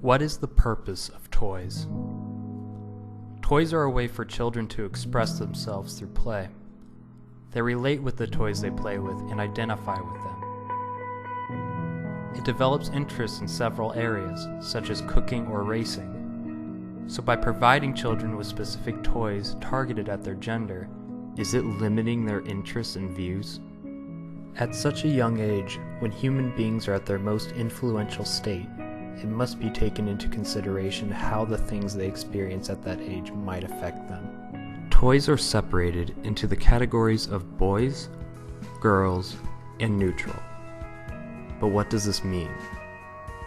What is the purpose of toys? Toys are a way for children to express themselves through play. They relate with the toys they play with and identify with them. It develops interests in several areas, such as cooking or racing. So by providing children with specific toys targeted at their gender, is it limiting their interests and views? At such a young age, when human beings are at their most influential state, it must be taken into consideration how the things they experience at that age might affect them. Toys are separated into the categories of boys, girls, and neutral. But what does this mean?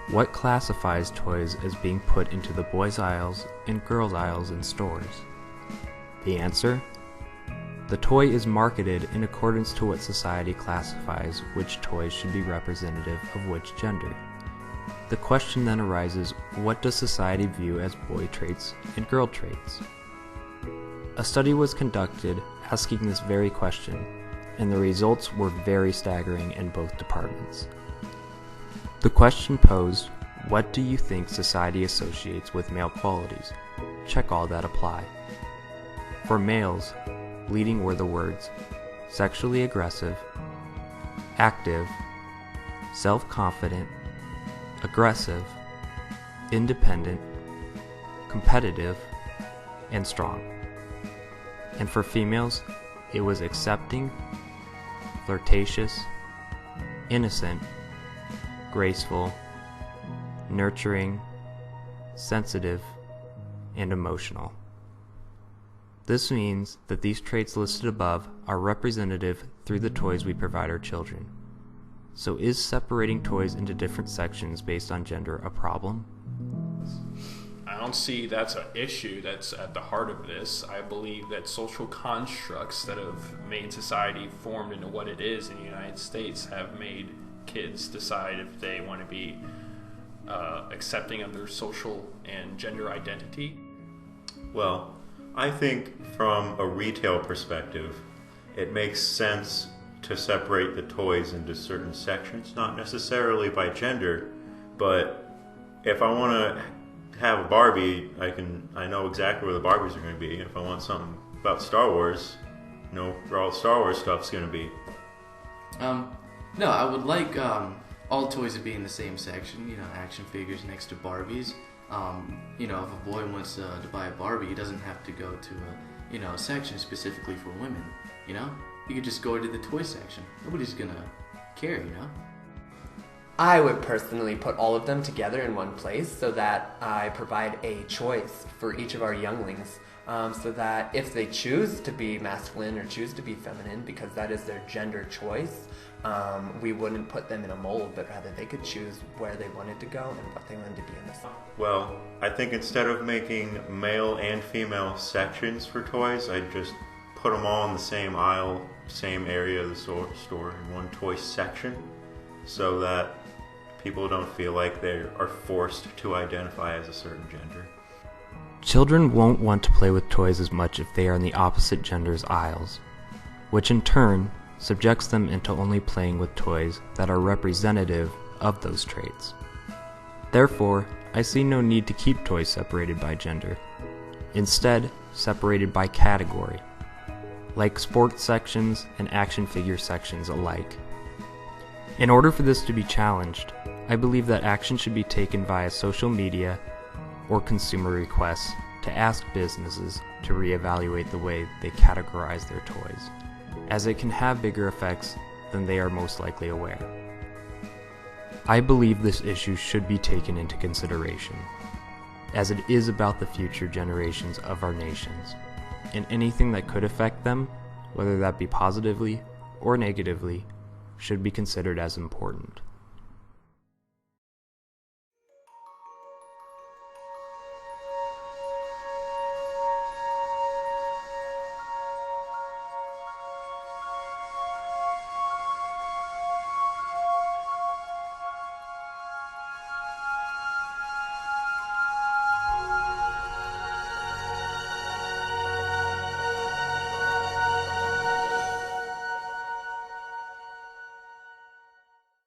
What classifies toys as being put into the boys' aisles and girls' aisles in stores? The answer? The toy is marketed in accordance to what society classifies which toys should be representative of which gender. The question then arises, what does society view as boy traits and girl traits? A study was conducted asking this very question, and the results were very staggering in both departments. The question posed, what do you think society associates with male qualities? Check all that apply. For males, leading were the words sexually aggressive, active, self-confident, aggressive, independent, competitive, and strong. And for females, it was accepting, flirtatious, innocent, graceful, nurturing, sensitive, and emotional. This means that these traits listed above are representative through the toys we provide our children. So is separating toys into different sections based on gender a problem? I don't see that's an issue that's at the heart of this. I believe that social constructs that have made society formed into what it is in the United States have made kids decide if they want to be accepting of their social and gender identity. Well, I think from a retail perspective, it makes sense to separate the toys into certain sections, not necessarily by gender, but if I want to have a Barbie, I know exactly where the Barbies are going to be. If I want something about Star Wars, I know where all the Star Wars stuff's going to be. No, I would like all toys to be in the same section, action figures next to Barbies. If a boy wants to buy a Barbie, he doesn't have to go to a section specifically for women, You could just go to the toy section. Nobody's gonna care, I would personally put all of them together in one place so that I provide a choice for each of our younglings, so that if they choose to be masculine or choose to be feminine, because that is their gender choice, we wouldn't put them in a mold, but rather they could choose where they wanted to go and what they wanted to be in this. Well, I think instead of making male and female sections for toys, I'd just put them all in the same aisle, same area of the store in one toy section, so that people don't feel like they are forced to identify as a certain gender. Children won't want to play with toys as much if they are in the opposite gender's aisles, which in turn subjects them into only playing with toys that are representative of those traits. Therefore, I see no need to keep toys separated by gender, instead separated by category, like sports sections and action figure sections alike. In order for this to be challenged, I believe that action should be taken via social media or consumer requests to ask businesses to reevaluate the way they categorize their toys, as it can have bigger effects than they are most likely aware. I believe this issue should be taken into consideration, as it is about the future generations of our nations, and anything that could affect them, whether that be positively or negatively, should be considered as important.